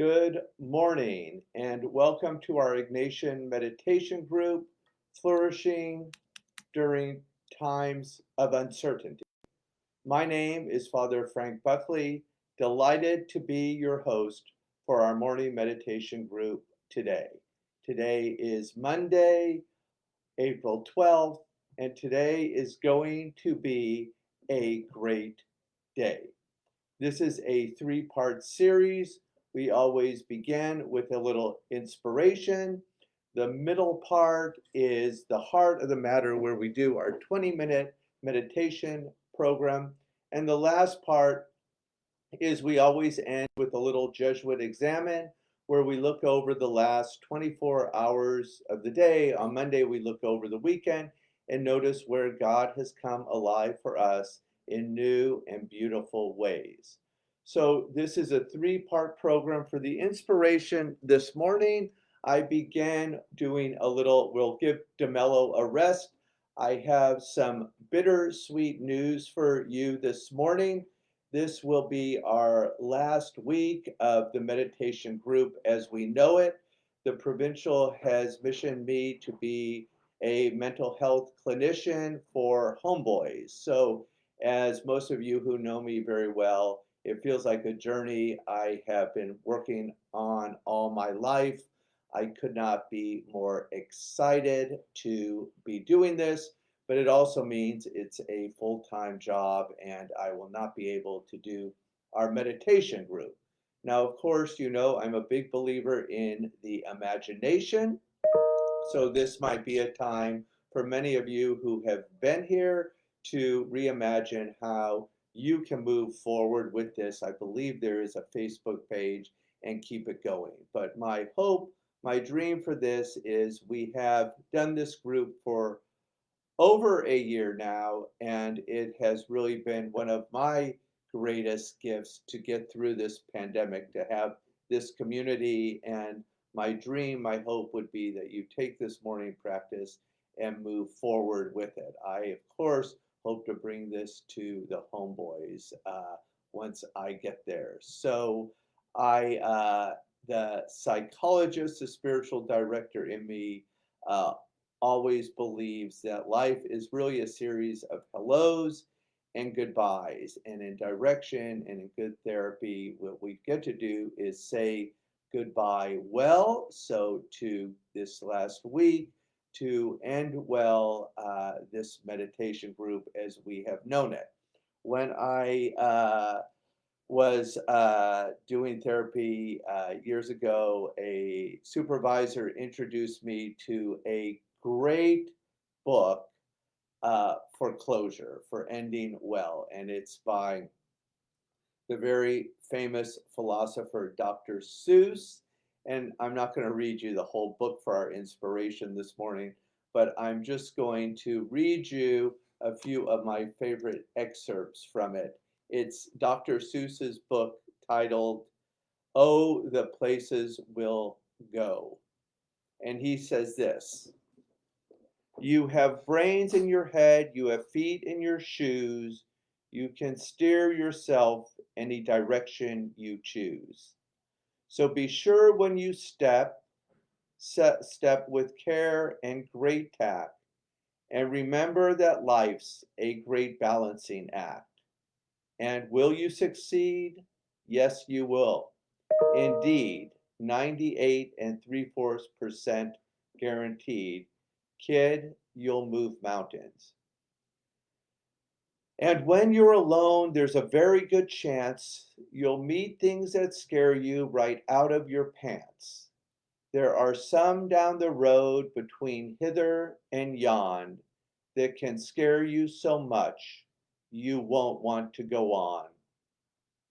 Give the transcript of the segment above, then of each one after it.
Good morning and welcome to our Ignatian meditation group, Flourishing During Times of Uncertainty. My name is Father Frank Buckley, delighted to be your host for our morning meditation group today. Today is Monday, April 12th, and today is going to be a great day. This is a three-part series. We always begin with a little inspiration. The middle part is the heart of the matter where we do our 20-minute meditation program. And the last part is we always end with a little Jesuit examine where we look over the last 24 hours of the day. On Monday, we look over the weekend and notice where God has come alive for us in new and beautiful ways. So this is a three-part program. For the inspiration this morning, I began doing we'll give DeMello a rest. I have some bittersweet news for you this morning. This will be our last week of the meditation group as we know it. The provincial has missioned me to be a mental health clinician for homeboys. So as most of you who know me very well, it feels like a journey I have been working on all my life. I could not be more excited to be doing this, but it also means it's a full-time job and I will not be able to do our meditation group. Now, of course, you know I'm a big believer in the imagination, so this might be a time for many of you who have been here to reimagine how you can move forward with this. I believe there is a Facebook page and keep it going. But my hope, my dream for this is we have done this group for over a year now, and it has really been one of my greatest gifts to get through this pandemic, to have this community. And my dream, my hope would be that you take this morning practice and move forward with it. I, of course, hope to bring this to the homeboys once I get there. So the psychologist, the spiritual director in me, always believes that life is really a series of hellos and goodbyes. And in direction and in good therapy, what we get to do is say goodbye well. So to this last week, to end well this meditation group as we have known it. When I was doing therapy years ago, a supervisor introduced me to a great book for closure, for ending well, and it's by the very famous philosopher Dr. Seuss. And I'm not going to read you the whole book for our inspiration this morning, but I'm just going to read you a few of my favorite excerpts from it. It's Dr. Seuss's book titled, "Oh, the Places We'll Go." And he says this: "You have brains in your head, you have feet in your shoes, you can steer yourself any direction you choose. So be sure when you step with care and great tact, and remember that life's a great balancing act. And will you succeed? Yes, you will. Indeed, 98.75% guaranteed. Kid, you'll move mountains. And when you're alone, there's a very good chance you'll meet things that scare you right out of your pants. There are some down the road between hither and yon that can scare you so much you won't want to go on.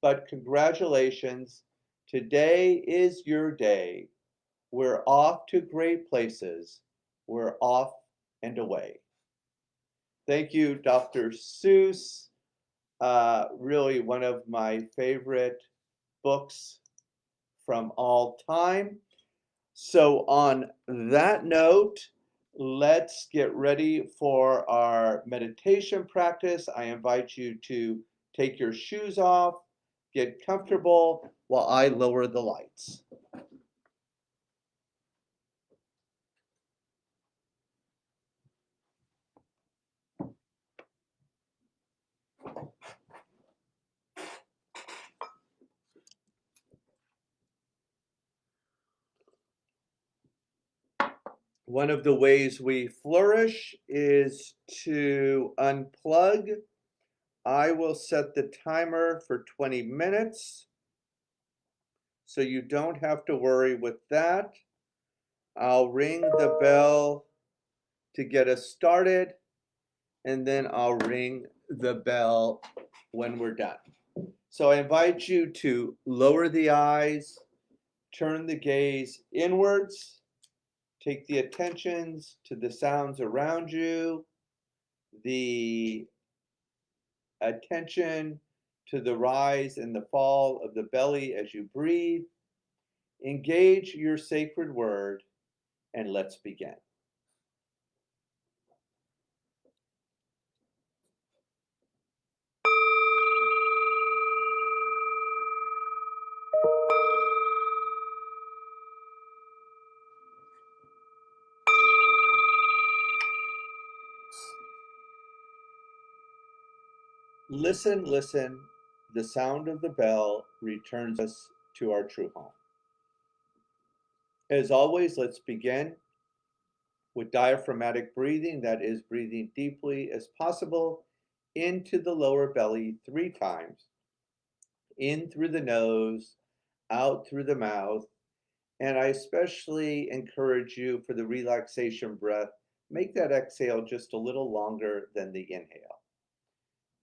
But congratulations, today is your day. We're off to great places. We're off and away." Thank you, Dr. Seuss. Really one of my favorite books from all time. So on that note, let's get ready for our meditation practice. I invite you to take your shoes off, Get comfortable while I lower the lights. One of the ways we flourish is to unplug. I will set the timer for 20 minutes, so you don't have to worry with that. I'll ring the bell to get us started, and then I'll ring the bell when we're done. So I invite you to lower the eyes, turn the gaze inwards, take the attentions to the sounds around you, the attention to the rise and the fall of the belly as you breathe. Engage your sacred word, and let's begin. Listen, listen. The sound of the bell returns us to our true home. As always, let's begin with diaphragmatic breathing, that is, breathing deeply as possible into the lower belly 3 times, in through the nose, out through the mouth. And I especially encourage you for the relaxation breath, make that exhale just a little longer than the inhale.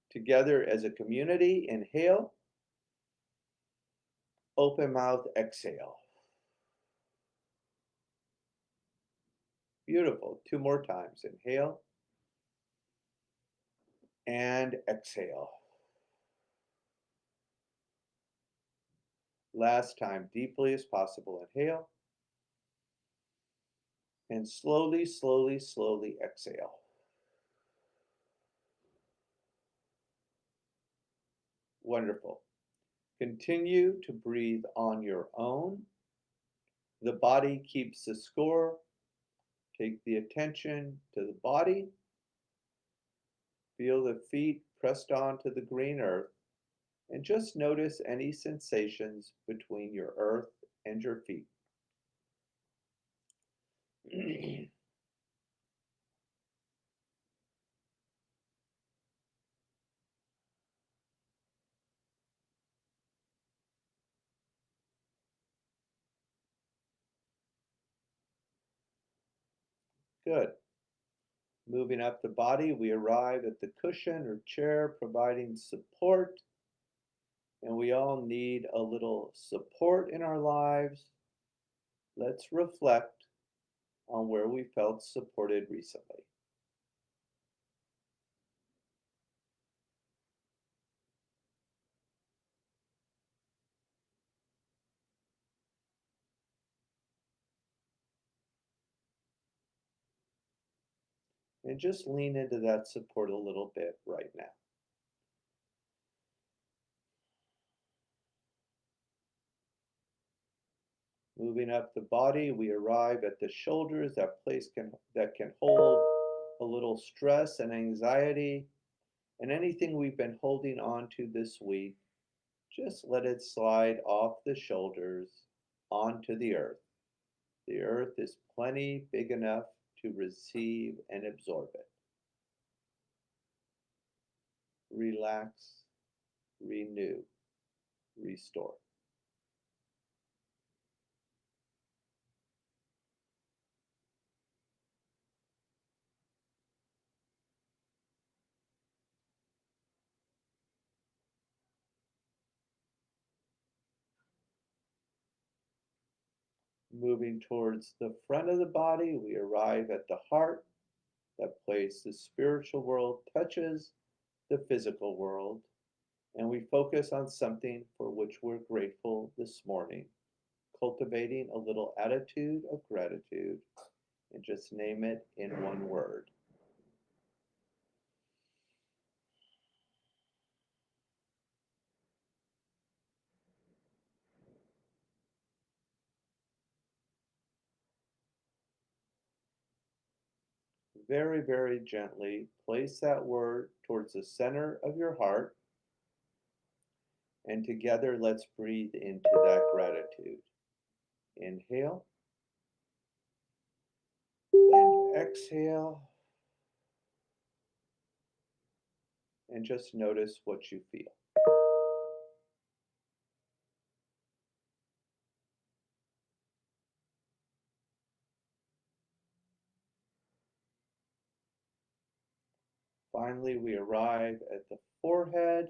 Together as a community, inhale, open mouth, exhale. Beautiful. 2 more times. Inhale and exhale. Last time, deeply as possible. Inhale. And slowly, slowly, slowly exhale. Wonderful. Continue to breathe on your own. The body keeps the score. Take the attention to the body. Feel the feet pressed onto the green earth, and just notice any sensations between your earth and your feet. Good. Moving up the body, we arrive at the cushion or chair, providing support. And we all need a little support in our lives. Let's reflect on where we felt supported recently. And just lean into that support a little bit right now. Moving up the body, we arrive at the shoulders, that place that can hold a little stress and anxiety, and anything we've been holding on to this week, just let it slide off the shoulders onto the earth. The earth is plenty big enough to receive and absorb it. Relax, renew, restore. Moving towards the front of the body, we arrive at the heart, that place the spiritual world touches the physical world, and we focus on something for which we're grateful this morning, cultivating a little attitude of gratitude, and just name it in one word. very, very gently place that word towards the center of your heart. And together, let's breathe into that gratitude. Inhale and exhale. And just notice what you feel. Finally, we arrive at the forehead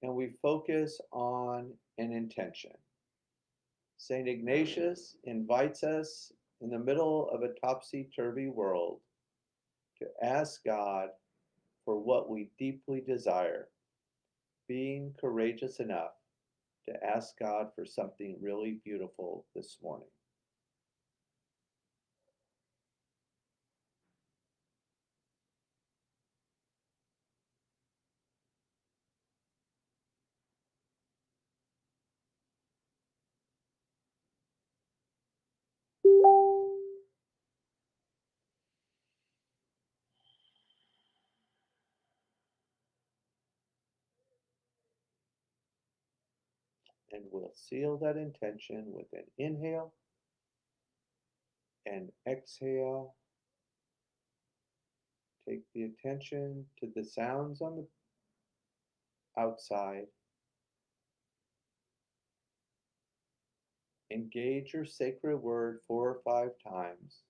and we focus on an intention. St. Ignatius invites us in the middle of a topsy-turvy world to ask God for what we deeply desire, being courageous enough to ask God for something really beautiful this morning. And we'll seal that intention with an inhale and exhale. Take the attention to the sounds on the outside. Engage your sacred word 4 or 5 times.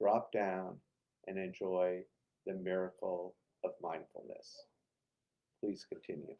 Drop down and enjoy the miracle of mindfulness. Please continue.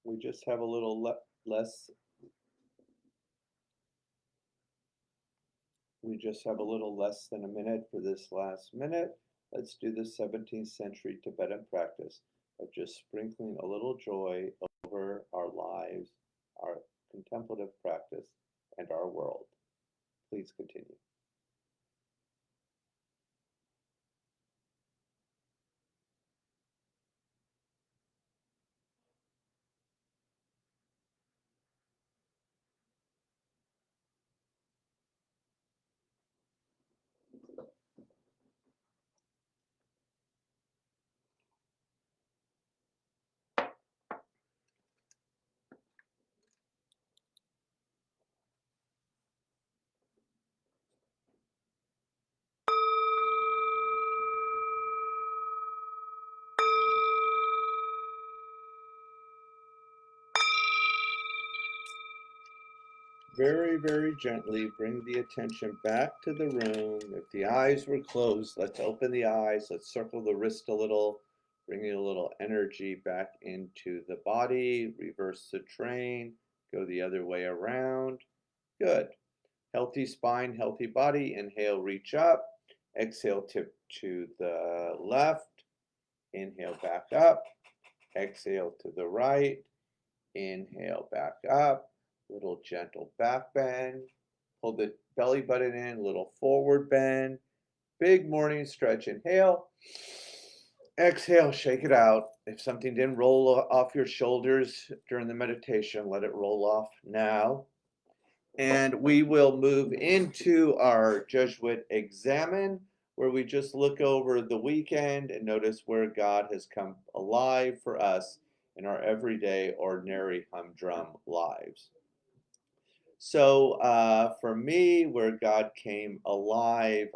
We just have a little less. We just have a little less than a minute for this last minute. Let's do the 17th century Tibetan practice of just sprinkling a little joy over our lives, our contemplative practice, and our world. Please continue. Very, very gently bring the attention back to the room. If the eyes were closed, let's open the eyes. Let's circle the wrist a little, bringing a little energy back into the body. Reverse the train, go the other way around. Good. Healthy spine, healthy body. Inhale, reach up. Exhale, tip to the left. Inhale, back up. Exhale to the right. Inhale, back up. Little gentle back bend. Hold the belly button in, little forward bend, big morning stretch. Inhale, exhale, shake it out. If something didn't roll off your shoulders during the meditation, let it roll off now. And we will move into our Jesuit examine, where we just look over the weekend and notice where God has come alive for us in our everyday, ordinary, humdrum lives. So for me, where God came alive,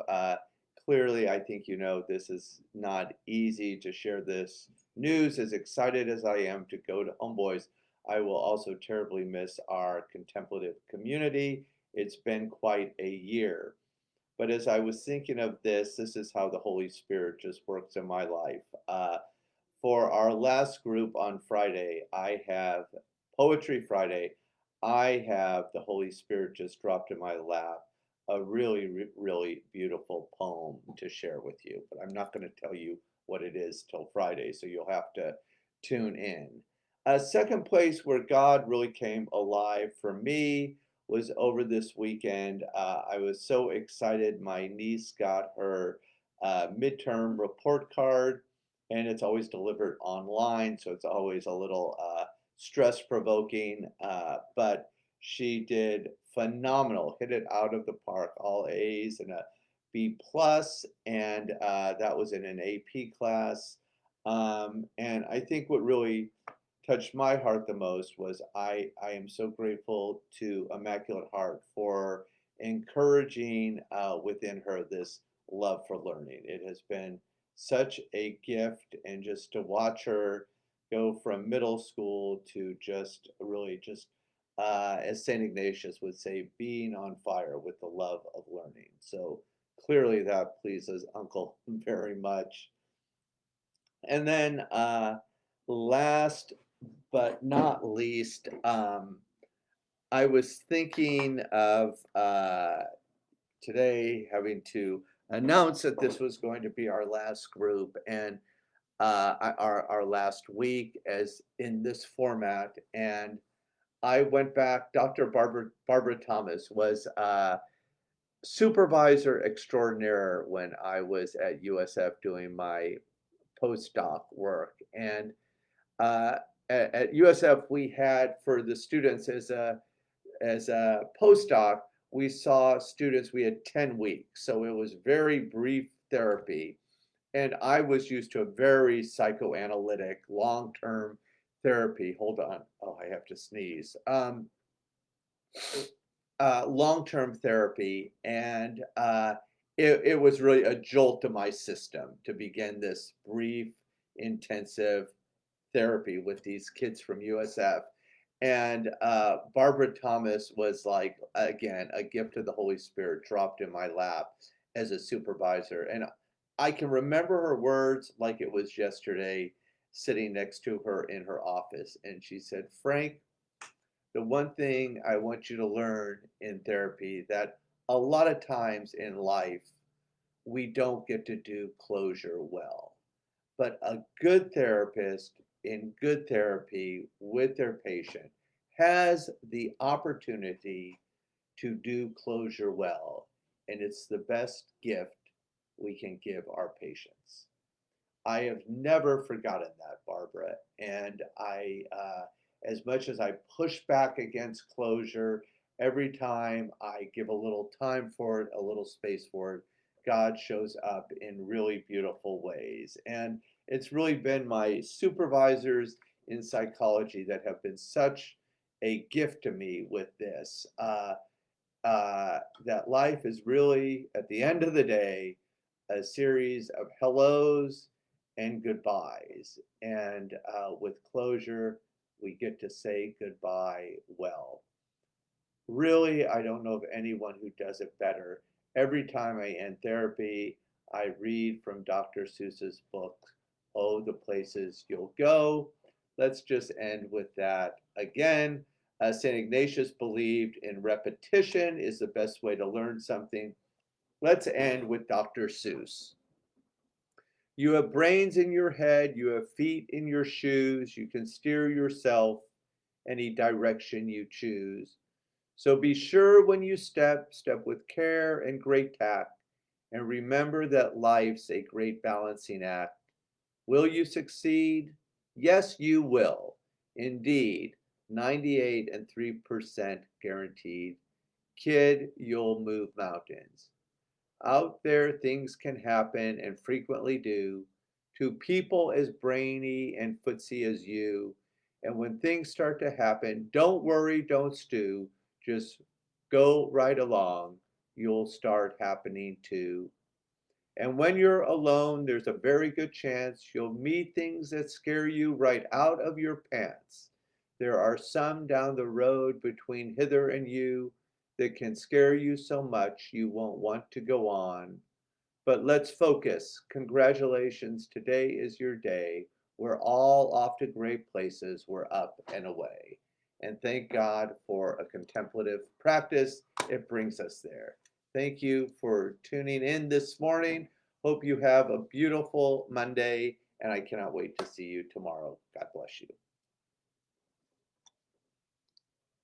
clearly, I think you know this is not easy to share this news. As excited as I am to go to Homeboys, I will also terribly miss our contemplative community. It's been quite a year. But as I was thinking of this is how the Holy Spirit just works in my life. For our last group on Friday, I have Poetry Friday. I have the Holy Spirit just dropped in my lap a really, really beautiful poem to share with you. But I'm not going to tell you what it is till Friday, so you'll have to tune in. A second place where God really came alive for me was over this weekend. I was so excited. My niece got her midterm report card, and it's always delivered online, so it's always a little stress provoking. But she did phenomenal, hit it out of the park, all A's and a B plus, and that was in an AP class. And I think what really touched my heart the most was I am so grateful to Immaculate Heart for encouraging within her this love for learning. It has been such a gift, and just to watch her go from middle school to just really just as St. Ignatius would say, being on fire with the love of learning. So clearly that pleases Uncle very much. And then last but not least, I was thinking of today having to announce that this was going to be our last group, and our last week as in this format. And I went back. Dr. Barbara Thomas was supervisor extraordinaire when I was at USF doing my postdoc work. And uh, at USF, we had for the students as a postdoc, we saw students. We had 10 weeks, so it was very brief therapy. And I was used to a very psychoanalytic, long-term therapy. Hold on. Oh, I have to sneeze. Long-term therapy, and it was really a jolt to my system to begin this brief, intensive therapy with these kids from USF. And Barbara Thomas was like, again, a gift of the Holy Spirit dropped in my lap as a supervisor. And I can remember her words like it was yesterday, sitting next to her in her office. And she said, Frank, the one thing I want you to learn in therapy that a lot of times in life, we don't get to do closure well. But a good therapist in good therapy with their patient has the opportunity to do closure well. And it's the best gift we can give our patients. I have never forgotten that, Barbara. And as much as I push back against closure, every time I give a little time for it, a little space for it, God shows up in really beautiful ways. And it's really been my supervisors in psychology that have been such a gift to me with this. That life is really, at the end of the day, a series of hellos and goodbyes. And with closure, we get to say goodbye well. Really, I don't know of anyone who does it better. Every time I end therapy, I read from Dr. Seuss's book, Oh, the Places You'll Go. Let's just end with that again. St. Ignatius believed in repetition is the best way to learn something. Let's end with Dr. Seuss. You have brains in your head, you have feet in your shoes, you can steer yourself any direction you choose. So be sure when you step with care and great tact, and remember that life's a great balancing act. Will you succeed? Yes, you will. Indeed, 98 and 3% guaranteed. Kid, you'll move mountains. Out there, things can happen and frequently do to people as brainy and footsy as you. And when things start to happen, don't worry, don't stew. Just go right along. You'll start happening too. And when you're alone, there's a very good chance you'll meet things that scare you right out of your pants. There are some down the road between hither and you that can scare you so much you won't want to go on. But let's focus. Congratulations, today is your day. We're all off to great places. We're up and away. And thank God for a contemplative practice. It brings us there. Thank you for tuning in this morning. Hope you have a beautiful Monday, and I cannot wait to see you tomorrow. God bless you.